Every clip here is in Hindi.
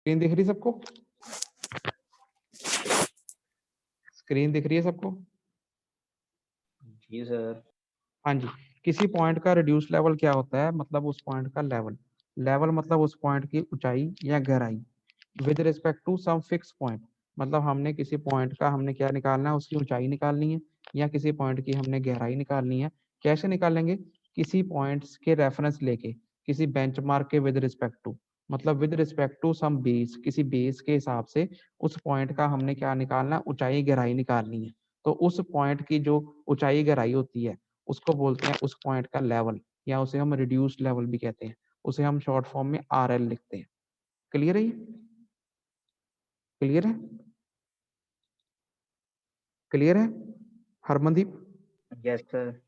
स्क्रीन दिख रही है सबको? स्क्रीन दिख रही है सबको? जी सर। हाँ जी। किसी पॉइंट का रिड्यूस लेवल क्या होता है? मतलब उस पॉइंट का लेवल। लेवल मतलब उस पॉइंट की ऊंचाई या गहराई with respect to some fix point. मतलब हमने किसी पॉइंट का हमने क्या निकालना है, उसकी ऊंचाई निकालनी है या किसी पॉइंट की हमने गहराई निकालनी है। कैसे निकालेंगे? किसी पॉइंट्स के रेफरेंस लेके, किसी बेंचमार्क के विद रिस्पेक्ट टू, मतलब with respect to some base, किसी बेस के हिसाब से उस पॉइंट का हमने क्या निकालना है, ऊंचाई गहराई निकालनी है। तो उस पॉइंट की जो ऊंचाई गहराई होती है उसको बोलते हैं उस पॉइंट का लेवल, या उसे हम रिड्यूस लेवल भी कहते हैं। उसे हम शॉर्ट फॉर्म में RL लिखते हैं। क्लियर है? क्लियर है? क्लियर है? Harmandeep? Yes sir.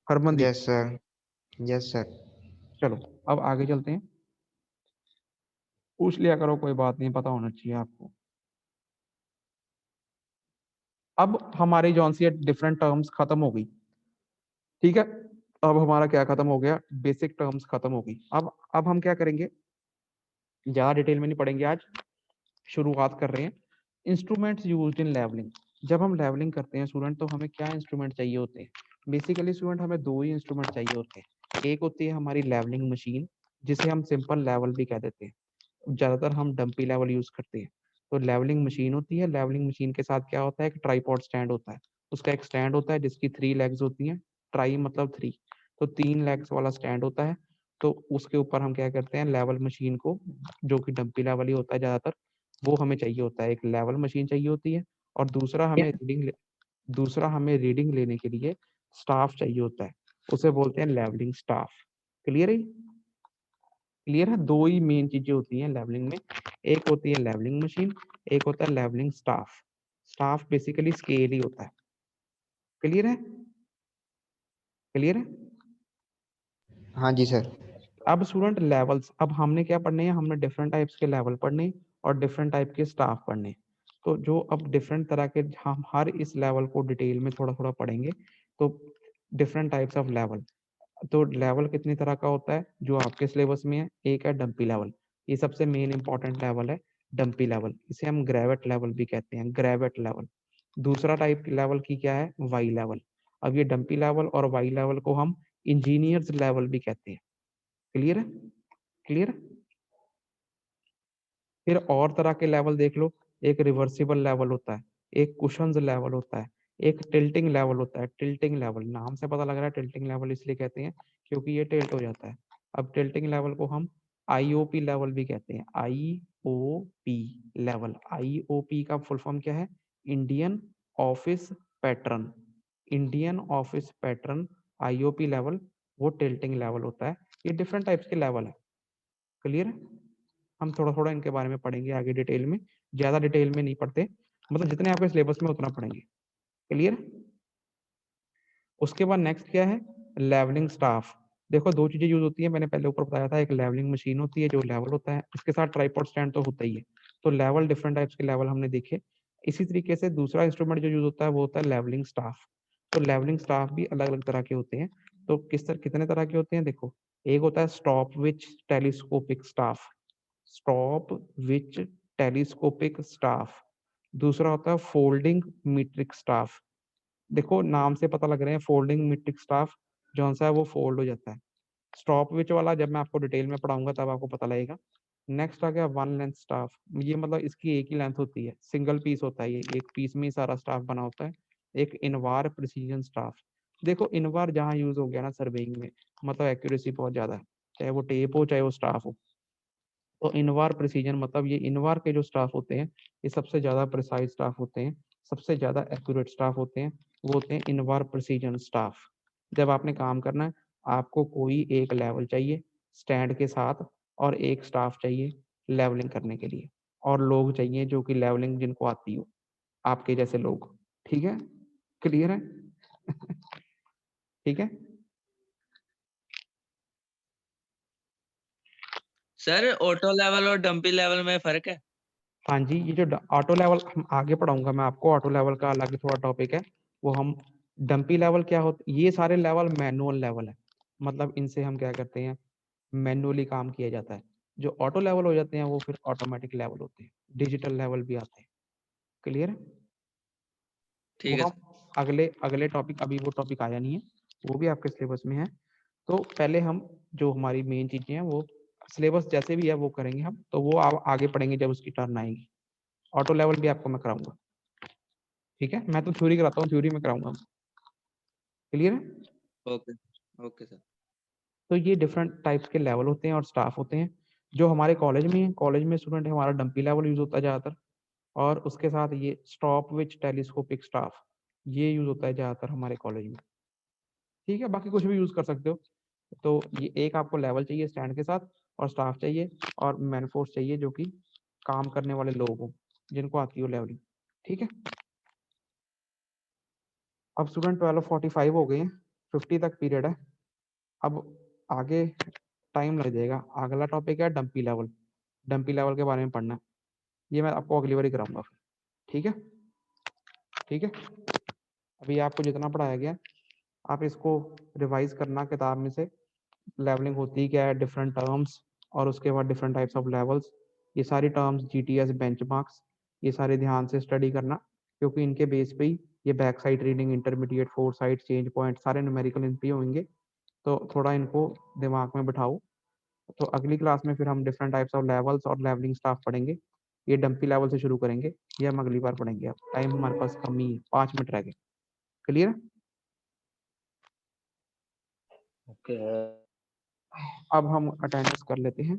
Harmandeep? Yes sir. Yes sir. चलो अब आगे चलते हैं। पूछ लिया करो, कोई बात नहीं, पता होना चाहिए आपको। अब हमारी जौन सी डिफरेंट टर्म्स खत्म हो गई, ठीक है। अब हमारा क्या खत्म हो गया? बेसिक टर्म्स खत्म हो गई। अब हम क्या करेंगे, ज्यादा डिटेल में नहीं पढ़ेंगे आज, शुरुआत कर रहे हैं। Instruments used in levelling. जब हम लेवलिंग करते हैं स्टूडेंट, तो हमें क्या इंस्ट्रूमेंट चाहिए होते हैं? बेसिकली स्टूडेंट हमें दो ही इंस्ट्रूमेंट चाहिए होते हैं। एक होती है हमारी लेवलिंग मशीन, जिसे हम सिंपल लेवल भी कह देते हैं। ज्यादातर हम डंपी लेवल यूज करते हैं। तो लेवलिंग मशीन होती है। लेवलिंग मशीन के साथ क्या होता है? एक ट्राईपॉड स्टैंड होता है। उसका एक स्टैंड होता है जिसकी 3 लेग्स होती हैं। ट्राई मतलब 3, तो 3 लेग्स वाला स्टैंड होता है। तो उसके ऊपर हम क्या करते हैं, लेवल मशीन को, जो कि डंपी लेवल ही होता है ज्यादातर, वो हमें चाहिए होता है। एक लेवल मशीन चाहिए होती है, और दूसरा हमें रीडिंग लेने के लिए स्टाफ चाहिए होता है। उसे बोलते हैं लेवलिंग स्टाफ। क्लियर है? क्लियर है? दो ही मेन चीजें होती हैं लेवलिंग में। एक होती है लेवलिंग मशीन, एक होता है levelling staff. Staff basically scale ही होता है। क्लियर है? क्लियर है? हाँ जी सर। अब स्टूडेंट लेवल्स, अब हमने क्या पढ़ने हैं? हमने डिफरेंट टाइप्स के लेवल पढ़ने हैं और डिफरेंट टाइप के स्टाफ पढ़ने हैं। तो जो अब डिफरेंट तरह के, हम हर इस लेवल को डिटेल में थोड़ा थोड़ा पढ़ेंगे। तो डिफरेंट टाइप्स ऑफ लेवल। तो लेवल कितनी तरह का होता है जो आपके सिलेबस में है? एक है डंपी लेवल, ये सबसे मेन इंपॉर्टेंट लेवल है। डंपी लेवल, इसे हम ग्रेवेट लेवल भी कहते हैं, ग्रेवेट लेवल। दूसरा टाइप लेवल की क्या है? Y level. अब ये डंपी लेवल और वाई लेवल को हम इंजीनियर्स लेवल भी कहते हैं। क्लियर है? क्लियर है? फिर और तरह के लेवल देख लो। एक रिवर्सिबल लेवल होता है, एक कुशन्स लेवल होता है, एक टिल्टिंग लेवल होता है। टिल्टिंग लेवल नाम से पता लग रहा है, टिल्टिंग लेवल इसलिए कहते हैं क्योंकि ये टिल्ट हो जाता है। अब टिल्टिंग लेवल को हम IOP लेवल भी कहते हैं। IOP लेवल, IOP का फुल फॉर्म क्या है? Indian office pattern. Indian office pattern, IOP level, वो टिल्टिंग लेवल होता है। ये डिफरेंट टाइप्स के लेवल है। क्लियर है? हम थोड़ा थोड़ा इनके बारे में पढ़ेंगे आगे डिटेल में, ज्यादा डिटेल में नहीं पढ़ते, मतलब जितने आपके सिलेबस में उतना पढ़ेंगे। क्लियर? उसके बाद नेक्स्ट क्या है? Levelling staff. देखो दो चीजें यूज होती है, मैंने पहले ऊपर बताया था। एक लेवलिंग मशीन होती है जो लेवल होता है, इसके साथ ट्राइपॉड स्टैंड तो होता ही है। तो लेवल, डिफरेंट टाइप्स के लेवल हमने देखे। इसी तरीके से दूसरा इंस्ट्रूमेंट जो यूज होता है वो होता है लेवलिंग स्टाफ। तो लेवलिंग स्टाफ भी अलग अलग तरह के होते हैं। तो कितने तरह के होते हैं देखो। एक होता है स्टॉप विच टेलीस्कोपिक स्टाफ, स्टॉप विच टेलीस्कोपिक स्टाफ। दूसरा होता है फोल्डिंग मीट्रिक स्टाफ। देखो नाम से पता लग रहे हैं, फोल्डिंग मीट्रिक स्टाफ जो सा है वो फोल्ड हो जाता है। स्टॉप विच वाला जब मैं आपको डिटेल में पढ़ाऊंगा तब आपको पता लगेगा। नेक्स्ट आ गया वन लेंथ स्टाफ। ये मतलब इसकी एक ही लेंथ होती है, सिंगल पीस होता है, ये एक पीस में ही सारा स्टाफ बना होता है। एक इनवार प्रिसीजन स्टाफ। देखो इनवार जहाँ यूज हो गया ना सर्वेइंग में, मतलब एक्यूरेसी बहुत ज्यादा है, चाहे वो टेप हो चाहे वो स्टाफ हो। तो इनवार प्रिसीजन मतलब ये इनवार के जो स्टाफ होते हैं, ये सबसे ज्यादा प्रिसाइज स्टाफ होते हैं, सबसे ज्यादा एक्यूरेट स्टाफ होते हैं। वो होते हैं इनवार प्रिसीजन स्टाफ। जब आपने काम करना है, आपको कोई एक लेवल चाहिए स्टैंड के साथ, और एक स्टाफ चाहिए लेवलिंग करने के लिए, और लोग चाहिए जो कि लेवलिंग जिनको आती हो, आपके जैसे लोग। ठीक है? क्लियर है? ठीक है। सर ऑटो लेवल और डंपी लेवल में फर्क है? हाँ जी, ये जो ऑटो लेवल हम आगे पढ़ाऊंगा मैं आपको, ऑटो लेवल का अलग थोड़ा टॉपिक है वो हम। डंपी लेवल क्या होता है? ये सारे लेवल मैनुअल लेवल है, मतलब इनसे हम क्या करते हैं, मैनुअली काम किया जाता है। जो ऑटो लेवल हो जाते हैं वो फिर ऑटोमेटिक लेवल होते हैं, डिजिटल लेवल भी आते हैं। क्लियर है? ठीक वो है हम अगले अगले टॉपिक, अभी वो टॉपिक आया नहीं है, वो भी आपके सिलेबस में है। तो पहले हम जो हमारी मेन चीजें हैं वो सिलेबस जैसे भी है वो करेंगे हम, तो वो आप आगे पढ़ेंगे जब उसकी टर्न आएगी। ऑटो लेवल भी आपको मैं कराऊंगा, ठीक है? मैं तो थ्योरी कराता हूँ, थ्योरी में कराऊंगा। क्लियर है? ओके ओके सर तो ये डिफरेंट टाइप्स के लेवल होते हैं और स्टाफ होते हैं जो हमारे कॉलेज में है। कॉलेज में स्टूडेंट हमारा डंपी लेवल यूज होता है ज़्यादातर, और उसके साथ ये स्टॉप विच टेलीस्कोपिक स्टाफ ये यूज होता है ज़्यादातर हमारे कॉलेज में। ठीक है, बाकी कुछ भी यूज कर सकते हो। तो ये एक आपको लेवल चाहिए स्टैंड के साथ, और स्टाफ चाहिए, और मैनफोर्स चाहिए जो कि काम करने वाले लोग हों जिनको आती हो लेवलिंग। ठीक है, अब स्टूडेंट 12:45 हो गए हैं, 50 तक पीरियड है। अब आगे टाइम लग जाएगा। अगला टॉपिक है डंपी लेवल। डंपी लेवल के बारे में पढ़ना है, ये मैं आपको अगली बार कराऊंगा फिर। ठीक है, ठीक है। अभी आपको जितना पढ़ाया गया आप इसको रिवाइज करना किताब में से। लेवलिंग होती क्या है, डिफरेंट टर्म्स, और उसके बाद डिफरेंट टाइप्स ऑफ लेवल्स, ये सारी टर्म्स, जीटीएस, बेंचमार्क्स, ये सारे ध्यान से स्टडी करना, क्योंकि इनके बेस पे ही ये back side reading, intermediate, four side, change point, सारे न्यूमेरिकल इन पे ही होंगे। तो थोड़ा इनको दिमाग में बिठाओ। तो अगली क्लास में फिर हम डिफरेंट टाइप्स ऑफ लेवल्स और लेवलिंग स्टाफ पढ़ेंगे। ये डंपी लेवल से शुरू करेंगे, ये हम अगली बार पढ़ेंगे। अब टाइम हमारे पास कम ही है, 5 मिनट रह गए। क्लियर? ओके अब हम अटेंडेंस कर लेते हैं।